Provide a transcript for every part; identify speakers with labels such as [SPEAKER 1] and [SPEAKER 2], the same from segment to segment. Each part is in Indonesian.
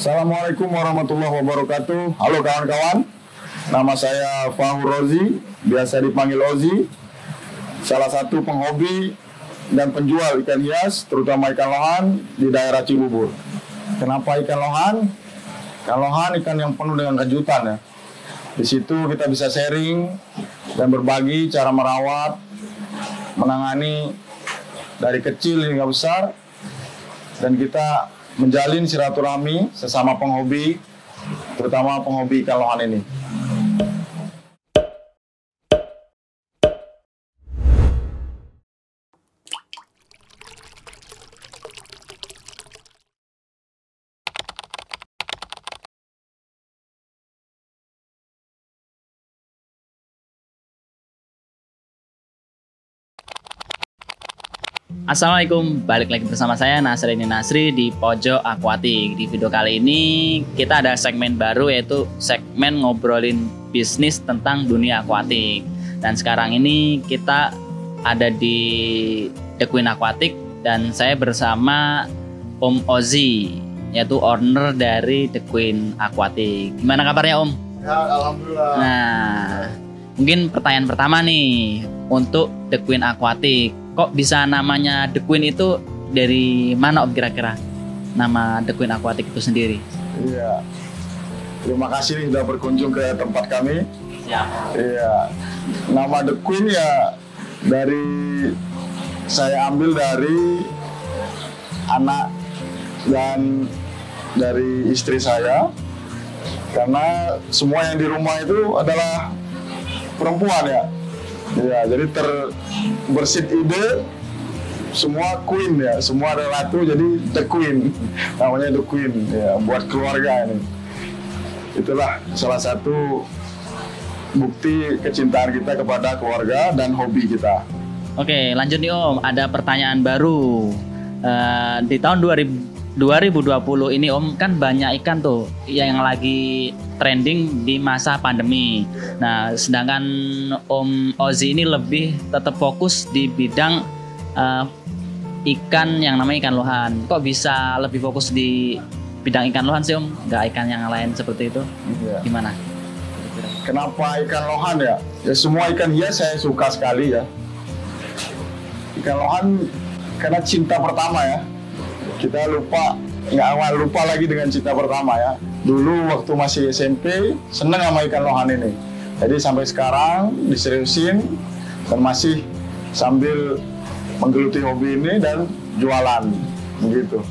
[SPEAKER 1] Assalamualaikum warahmatullahi wabarakatuh. Halo kawan-kawan, nama saya Fahur Rozi, biasa dipanggil Ozi. Salah satu penghobi dan penjual ikan hias, terutama ikan lohan di daerah Cibubur. Kenapa ikan lohan? Ikan lohan ikan yang penuh dengan kejutan ya. Di situ kita bisa sharing dan berbagi cara merawat, menangani dari kecil hingga besar, dan kita menjalin silaturahmi sesama penghobi, terutama penghobi ikan lohan ini.
[SPEAKER 2] Assalamualaikum, balik lagi bersama saya Nasrini Nasri di Pojok Aquatic. Di video kali ini kita ada segmen baru, yaitu segmen ngobrolin bisnis tentang dunia akuatik. Dan sekarang ini kita ada di The Queen Aquatic dan saya bersama Om Ozi, yaitu owner dari The Queen Aquatic. Gimana kabarnya Om?
[SPEAKER 1] Ya, alhamdulillah.
[SPEAKER 2] Nah, mungkin pertanyaan pertama nih untuk The Queen Aquatic. Kok bisa namanya The Queen itu dari mana Om kira-kira? Nama The Queen Aquatic itu sendiri.
[SPEAKER 1] Iya. Terima kasih nih sudah berkunjung ke tempat kami.
[SPEAKER 2] Siap.
[SPEAKER 1] Iya. Nama The Queen ya saya ambil dari anak dan dari istri saya. Karena semua yang di rumah itu adalah perempuan ya. Ya, jadi terbersit ide semua queen ya, semua ada ratu, jadi The Queen, namanya The Queen ya, buat keluarga ini. Itulah salah satu bukti kecintaan kita kepada keluarga dan hobi kita.
[SPEAKER 2] Oke, lanjut nih Om, ada pertanyaan baru. Di tahun 2020 ini Om, kan banyak ikan tuh yang lagi trending di masa pandemi. Nah, sedangkan Om Ozi ini lebih tetap fokus di bidang ikan yang namanya ikan lohan. Kok bisa lebih fokus di bidang ikan lohan sih Om? Nggak ikan yang lain seperti itu?
[SPEAKER 1] Iya.
[SPEAKER 2] Gimana?
[SPEAKER 1] Kenapa ikan lohan ya? Ya semua ikan hias saya suka sekali ya. Ikan lohan karena cinta pertama ya. Kita nggak lupa lagi dengan cinta pertama ya. Dulu waktu masih SMP seneng sama ikan lohan ini. Jadi sampai sekarang diseriusin dan masih sambil menggeluti hobi ini dan jualan begitu.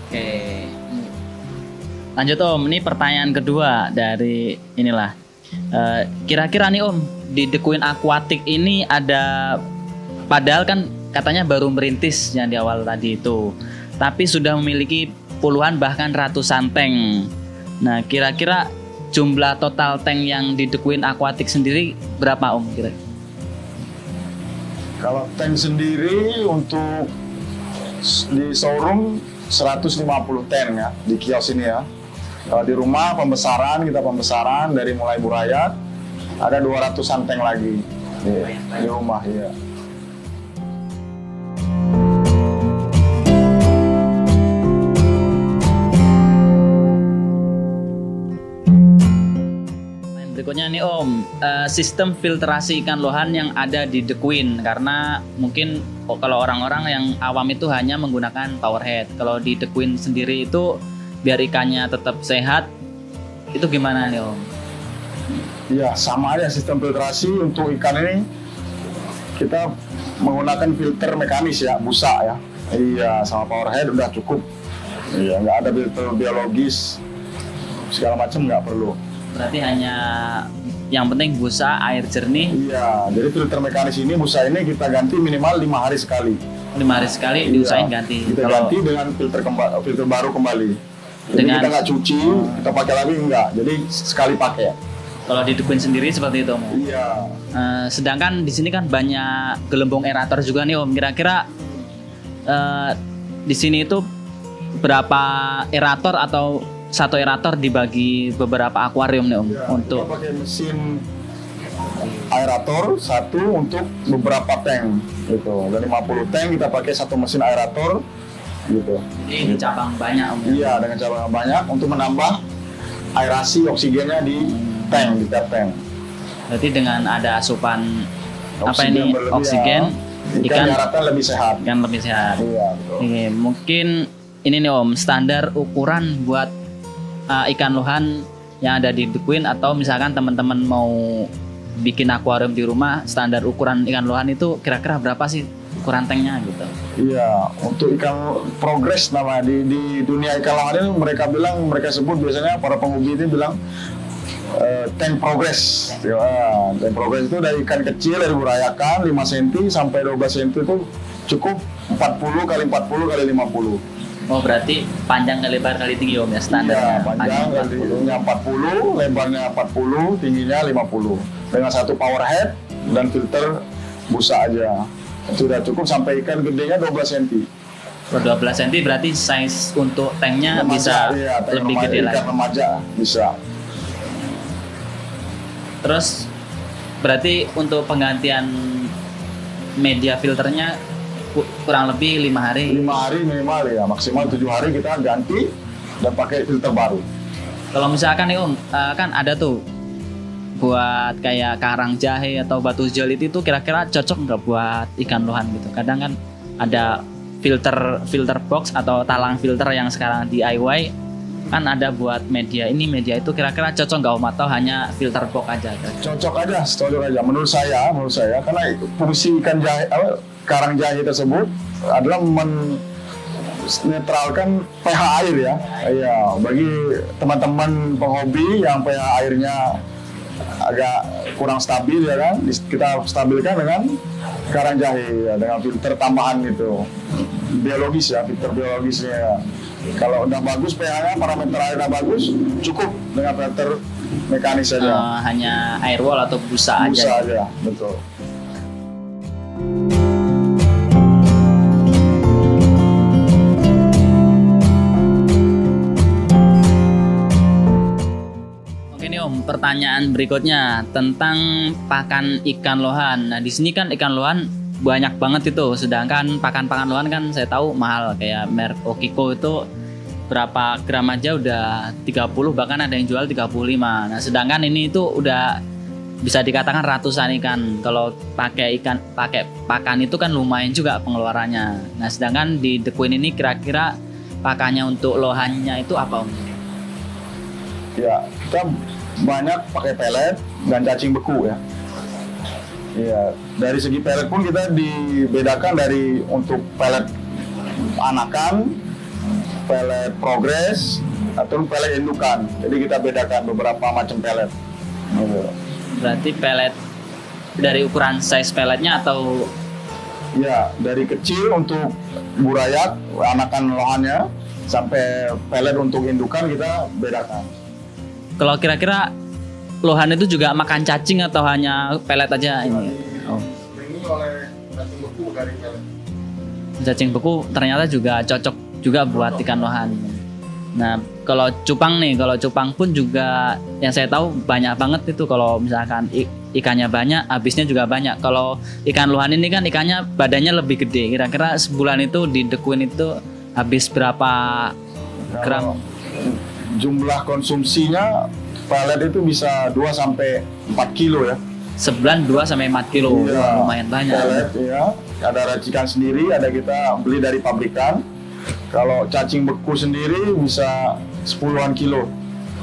[SPEAKER 2] Oke. Lanjut Om, ini pertanyaan kedua dari inilah. Kira-kira nih Om, di The Queen Aquatic ini ada, padahal kan katanya baru merintis yang di awal tadi itu, tapi sudah memiliki puluhan bahkan ratusan tank. Nah, kira-kira jumlah total tank yang di The Queen Aquatic sendiri berapa Om kira?
[SPEAKER 1] Kalau tank sendiri untuk di showroom 150 tank ya di kios ini ya. Kalau di rumah kita pembesaran dari mulai burayat ada 200-an tank lagi di rumah ya.
[SPEAKER 2] Berikutnya nih Om, sistem filtrasi ikan lohan yang ada di The Queen, karena mungkin kalau orang-orang yang awam itu hanya menggunakan powerhead. Kalau di The Queen sendiri itu biar ikannya tetap sehat, itu gimana nih Om?
[SPEAKER 1] Iya, sama aja sistem filtrasi untuk ikan ini. Kita menggunakan filter mekanis ya, busa ya. Iya, sama powerhead udah cukup. Iya, nggak ada filter biologis segala macam, nggak perlu.
[SPEAKER 2] Berarti hanya yang penting busa, air jernih.
[SPEAKER 1] Iya, jadi filter mekanis ini, busa ini kita ganti minimal 5 hari sekali.
[SPEAKER 2] 5 hari sekali diusahain ganti.
[SPEAKER 1] Kita ganti dengan filter baru kembali. Jadi kita nggak cuci, kita pakai lagi enggak. Jadi sekali pakai.
[SPEAKER 2] Kalau di The Queen sendiri seperti itu Om.
[SPEAKER 1] Iya.
[SPEAKER 2] Sedangkan di sini kan banyak gelembung aerator juga nih Om. Kira-kira di sini itu berapa aerator atau satu aerator dibagi beberapa akuarium nih Om
[SPEAKER 1] Ya,
[SPEAKER 2] untuk
[SPEAKER 1] kita pakai mesin aerator satu untuk beberapa tank gitu. Dari 50 tank kita pakai satu mesin aerator gitu.
[SPEAKER 2] Jadi cabang banyak Om.
[SPEAKER 1] Iya, dengan cabang banyak untuk menambah aerasi oksigennya di tank, di tank.
[SPEAKER 2] Berarti dengan ada asupan
[SPEAKER 1] Oksigen berlebih,
[SPEAKER 2] oksigen,
[SPEAKER 1] ikan diharapkan lebih sehat.
[SPEAKER 2] Ikan lebih sehat.
[SPEAKER 1] Iya, betul.
[SPEAKER 2] Oke, mungkin ini nih Om, standar ukuran buat ikan lohan yang ada di The Queen, atau misalkan teman-teman mau bikin akuarium di rumah, standar ukuran ikan lohan itu kira-kira berapa sih ukuran tanknya gitu?
[SPEAKER 1] Iya, untuk ikan progres namanya di dunia ikan lohan ini mereka sebut biasanya para penghobi itu bilang tank progress. Ya, tank progress itu dari ikan kecil dari burayakan 5 cm sampai 12 cm itu cukup 40 kali 40 kali 50.
[SPEAKER 2] Oh, berarti panjang kali lebar kali tinggi Om ya standarnya?
[SPEAKER 1] Iya, panjang kalinya 40, lebarnya 40, tingginya 50. Dengan satu power head dan filter busa aja. Itu udah cukup sampai ikan gedenya 12 cm.
[SPEAKER 2] 12 cm berarti size untuk tanknya
[SPEAKER 1] Remaja,
[SPEAKER 2] bisa
[SPEAKER 1] iya,
[SPEAKER 2] lebih gede lagi.
[SPEAKER 1] Ikan remaja bisa.
[SPEAKER 2] Terus berarti untuk penggantian media filternya kurang lebih 5 hari.
[SPEAKER 1] 5 hari minimal ya, maksimal 7 hari kita ganti dan pakai filter baru.
[SPEAKER 2] Kalau misalkan nih Om, kan ada tuh buat kayak karang jahe atau batu jalit itu kira-kira cocok nggak buat ikan lohan gitu? Kadang kan ada filter box atau talang filter yang sekarang DIY kan ada buat media ini media itu, kira-kira cocok nggak Om atau hanya filter box aja?
[SPEAKER 1] Cocok aja menurut saya karena fungsi ikan jahe karang jahe tersebut adalah menetralkan pH air ya. Iya, bagi teman-teman penghobi yang pH airnya agak kurang stabil ya kan, kita stabilkan dengan karang jahe ya, dengan filter tambahan itu biologis ya, filter biologisnya ya. Kalau udah bagus pH-nya, parameter airnya bagus, cukup dengan filter mekanis saja.
[SPEAKER 2] Hanya air wall atau busa aja.
[SPEAKER 1] Busa aja, betul.
[SPEAKER 2] Oke nih Om, pertanyaan berikutnya tentang pakan ikan lohan. Nah, di sini kan ikan lohan banyak banget itu, sedangkan pakan-pakan lohan kan saya tahu mahal, kayak merek Okiko itu berapa gram aja udah 30, bahkan ada yang jual 35. Nah, sedangkan ini itu udah bisa dikatakan ratusan ikan. Kalau pakai pakan itu kan lumayan juga pengeluarannya. Nah, sedangkan di The Queen ini kira-kira pakannya untuk lohannya itu apa Om?
[SPEAKER 1] Ya, kita banyak pakai pelet dan cacing beku ya. Iya, dari segi pelet pun kita dibedakan dari untuk pelet anakan, pelet progres, atau pelet indukan. Jadi kita bedakan beberapa macam pelet.
[SPEAKER 2] Berarti pelet dari ukuran size peletnya atau?
[SPEAKER 1] Ya, dari kecil untuk burayak, anakan lohannya, sampai pelet untuk indukan kita bedakan.
[SPEAKER 2] Kalau kira-kira lohan itu juga makan cacing atau hanya pelet aja ini? Oh.
[SPEAKER 1] Ini oleh cacing beku dari pelet.
[SPEAKER 2] Cacing beku ternyata juga cocok juga buat ikan lohan. Nah, kalau cupang pun juga yang saya tahu banyak banget itu. Kalau misalkan ikannya banyak, habisnya juga banyak. Kalau ikan lohan ini kan ikannya badannya lebih gede. Kira-kira sebulan itu di The Queen itu habis berapa gram?
[SPEAKER 1] Jumlah konsumsinya pelet itu bisa 2-4 kilo ya.
[SPEAKER 2] Sebulan 2-4 kilo,
[SPEAKER 1] Iya,
[SPEAKER 2] lumayan banyak.
[SPEAKER 1] Pelet ya, ada racikan sendiri, ada kita beli dari pabrikan. Kalau cacing beku sendiri bisa 10-an kilo.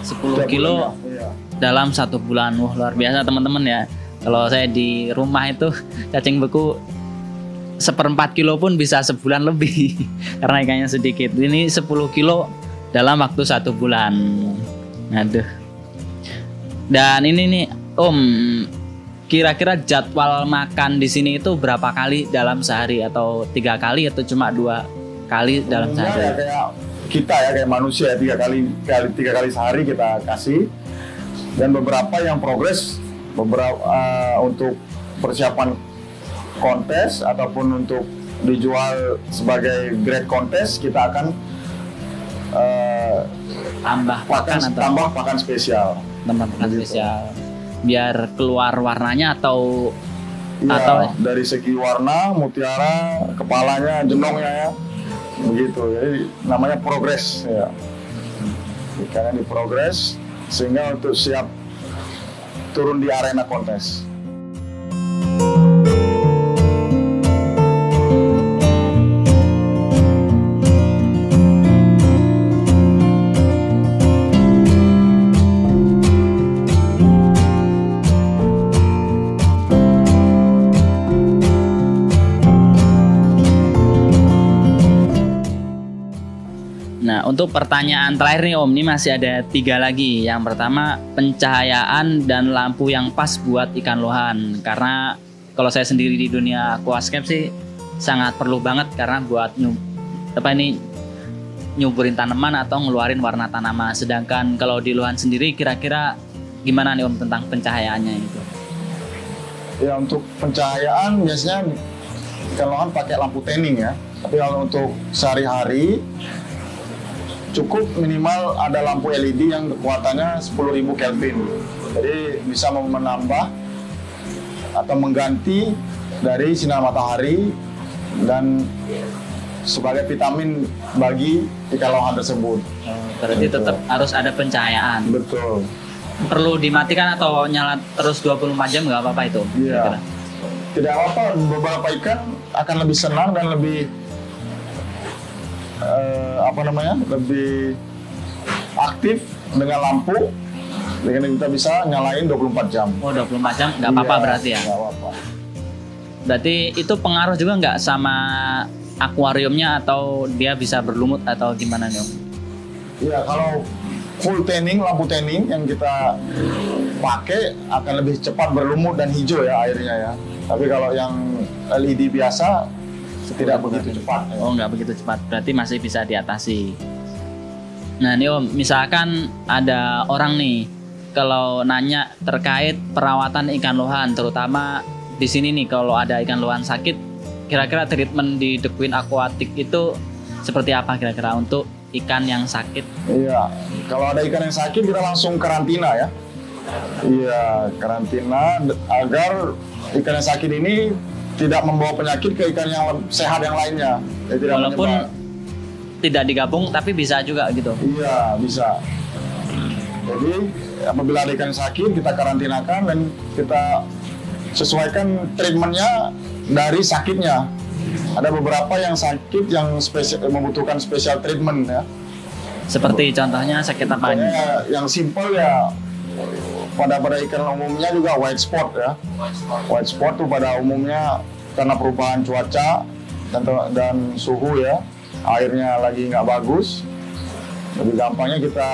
[SPEAKER 2] 10 kilo
[SPEAKER 1] iya.
[SPEAKER 2] dalam 1 bulan. Wah, luar biasa teman-teman ya. Kalau saya di rumah itu cacing beku 1/4 kilo pun bisa sebulan lebih karena ikannya sedikit. Ini 10 kilo dalam waktu 1 bulan. Aduh. Dan ini nih Om, kira-kira jadwal makan di sini itu berapa kali dalam sehari, atau 3 kali atau cuma 2 kali dalam sehari?
[SPEAKER 1] Ya, kayak kita ya, kayak manusia 3 kali sehari kita kasih. Dan beberapa yang progres, beberapa untuk persiapan kontes ataupun untuk dijual sebagai grade kontes, kita akan
[SPEAKER 2] tambah
[SPEAKER 1] pakan spesial.
[SPEAKER 2] Tambah pakan spesial biar keluar warnanya atau
[SPEAKER 1] dari segi warna, mutiara, kepalanya, jenongnya ya, begitu. Jadi namanya progres ya. Ikannya di progres sehingga untuk siap turun di arena kontes.
[SPEAKER 2] Nah, untuk pertanyaan terakhir nih Om, ini masih ada 3 lagi. Yang pertama, pencahayaan dan lampu yang pas buat ikan lohan. Karena kalau saya sendiri di dunia aquascape sih sangat perlu banget karena buat nyuburin tanaman atau ngeluarin warna tanaman. Sedangkan kalau di lohan sendiri kira-kira gimana nih Om tentang pencahayaannya itu?
[SPEAKER 1] Ya, untuk pencahayaan biasanya ikan lohan pakai lampu tanning ya. Tapi kalau untuk sehari-hari cukup minimal ada lampu LED yang kekuatannya 10.000 Kelvin. Jadi bisa menambah atau mengganti dari sinar matahari dan sebagai vitamin bagi ikan lohan tersebut.
[SPEAKER 2] Berarti tetap harus ada pencahayaan.
[SPEAKER 1] Betul.
[SPEAKER 2] Perlu dimatikan atau nyala terus 24 jam nggak apa-apa itu?
[SPEAKER 1] Iya. Tidak apa-apa, beberapa ikan akan lebih senang dan lebih lebih aktif dengan lampu, dengan kita bisa nyalain 24 jam.
[SPEAKER 2] Oh, 24 jam nggak apa-apa berarti ya?
[SPEAKER 1] Nggak apa-apa.
[SPEAKER 2] Berarti itu pengaruh juga nggak sama akuariumnya atau dia bisa berlumut atau gimana nih Om?
[SPEAKER 1] Iya, kalau full tanning, lampu tanning yang kita pakai akan lebih cepat berlumut dan hijau ya airnya ya. Tapi kalau yang LED biasa tidak begitu cepat.
[SPEAKER 2] Oh, nggak begitu cepat. Berarti masih bisa diatasi. Nah, nih Om, misalkan ada orang nih kalau nanya terkait perawatan ikan lohan, terutama di sini nih kalau ada ikan lohan sakit, kira-kira treatment di The Queen Aquatic itu seperti apa kira-kira untuk ikan yang sakit?
[SPEAKER 1] Iya, kalau ada ikan yang sakit kita langsung karantina ya. Iya, karantina agar ikan yang sakit ini tidak membawa penyakit ke ikan yang sehat yang lainnya. Tidak
[SPEAKER 2] walaupun
[SPEAKER 1] menyebar.
[SPEAKER 2] Tidak digabung tapi bisa juga gitu.
[SPEAKER 1] Iya, bisa. Jadi apabila ada ikan yang sakit kita karantinakan dan kita sesuaikan treatmentnya dari sakitnya. Ada beberapa yang sakit yang membutuhkan special treatment ya.
[SPEAKER 2] Seperti contohnya sakit apa?
[SPEAKER 1] Yang simple ya pada ikan umumnya juga white spot ya. White spot tuh pada umumnya karena perubahan cuaca dan suhu ya, airnya lagi nggak bagus. Lebih gampangnya kita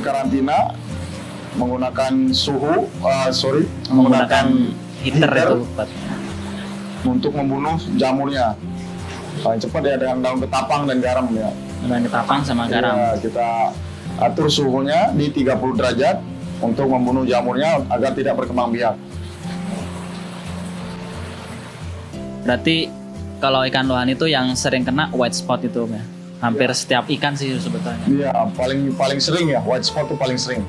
[SPEAKER 1] karantina menggunakan menggunakan
[SPEAKER 2] heater itu
[SPEAKER 1] untuk membunuh jamurnya. Paling cepat ya dengan daun ketapang dan garam ya.
[SPEAKER 2] Daun ketapang sama garam.
[SPEAKER 1] Ya, kita atur suhunya di 30 derajat untuk membunuh jamurnya agar tidak berkembang biak.
[SPEAKER 2] Berarti kalau ikan lohan itu yang sering kena white spot itu ya? Hampir setiap ikan sih sebetulnya.
[SPEAKER 1] Iya, paling sering ya, white spot itu paling sering.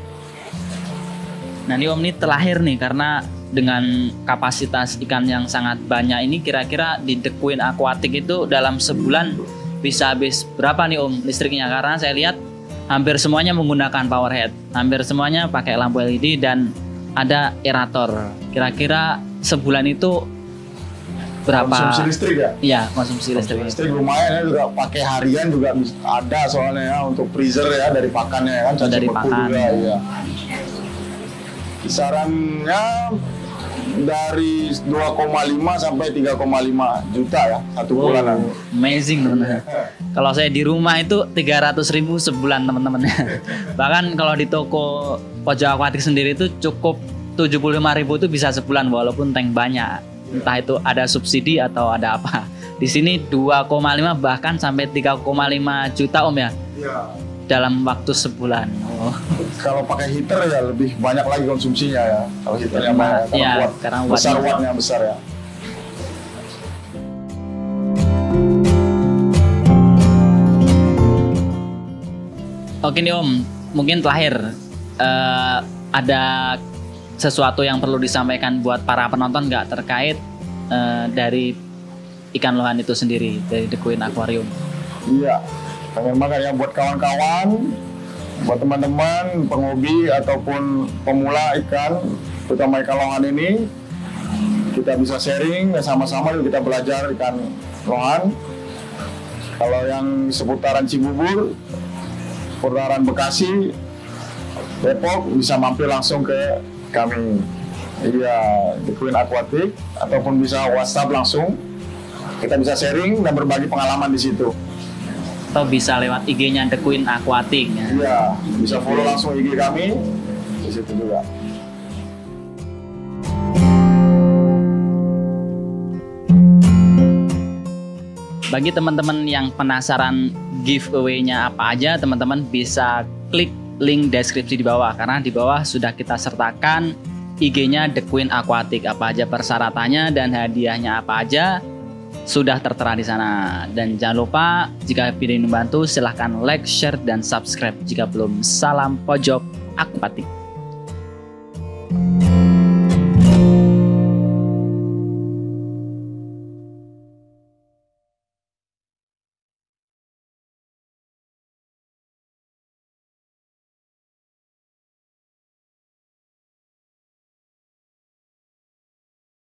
[SPEAKER 2] Nah ini Om, ini terakhir nih, karena dengan kapasitas ikan yang sangat banyak ini, kira-kira di The Queen Aquatic itu dalam sebulan bisa habis berapa nih Om listriknya? Karena saya lihat hampir semuanya menggunakan power head, hampir semuanya pakai lampu LED dan ada aerator. Kira-kira sebulan itu berapa?
[SPEAKER 1] Konsumsi listrik ya?
[SPEAKER 2] Iya, konsumsi listrik.
[SPEAKER 1] Listrik lumayan ya, juga pakai harian juga ada soalnya ya, untuk freezer ya, dari pakannya ya kan,
[SPEAKER 2] dari pakan
[SPEAKER 1] juga, ya. Kisarannya dari 2,5 sampai 3,5 juta ya satu bulanan.
[SPEAKER 2] Amazing teman-teman. Kalau saya di rumah itu 300.000 sebulan teman-teman. Bahkan kalau di toko Pojok Aquatic sendiri itu cukup 75.000 itu bisa sebulan walaupun tank banyak. Entah itu ada subsidi atau ada apa. Di sini 2,5 bahkan sampai 3,5 juta Om ya.
[SPEAKER 1] Iya.
[SPEAKER 2] Dalam waktu sebulan. Oh.
[SPEAKER 1] Kalau pakai heater ya lebih banyak lagi konsumsinya ya. Kalau heaternya banyak,
[SPEAKER 2] karena
[SPEAKER 1] besar wattnya besar ya.
[SPEAKER 2] Oke nih Om, mungkin terakhir ada sesuatu yang perlu disampaikan buat para penonton nggak terkait dari ikan lohan itu sendiri dari The Queen Aquarium?
[SPEAKER 1] Iya, pengen banget ya buat kawan-kawan, buat teman-teman penghobi ataupun pemula ikan, terutama ikan lohan ini, kita bisa sharing dan sama-sama kita belajar ikan lohan. Kalau yang seputaran Cibubur, seputaran Bekasi, Depok, bisa mampir langsung ke kami. Iya, The Queen Aquatic, ataupun bisa WhatsApp langsung. Kita bisa sharing dan berbagi pengalaman di situ.
[SPEAKER 2] Atau bisa lewat IG-nya The Queen Aquatic ya?
[SPEAKER 1] Iya, bisa follow langsung IG kami di situ juga.
[SPEAKER 2] Bagi teman-teman yang penasaran giveaway-nya apa aja, teman-teman bisa klik link deskripsi di bawah, karena di bawah sudah kita sertakan IG-nya The Queen Aquatic, apa aja persyaratannya dan hadiahnya apa aja sudah tertera di sana. Dan jangan lupa jika video ini membantu silahkan like, share dan subscribe jika belum. Salam pojok akuatik.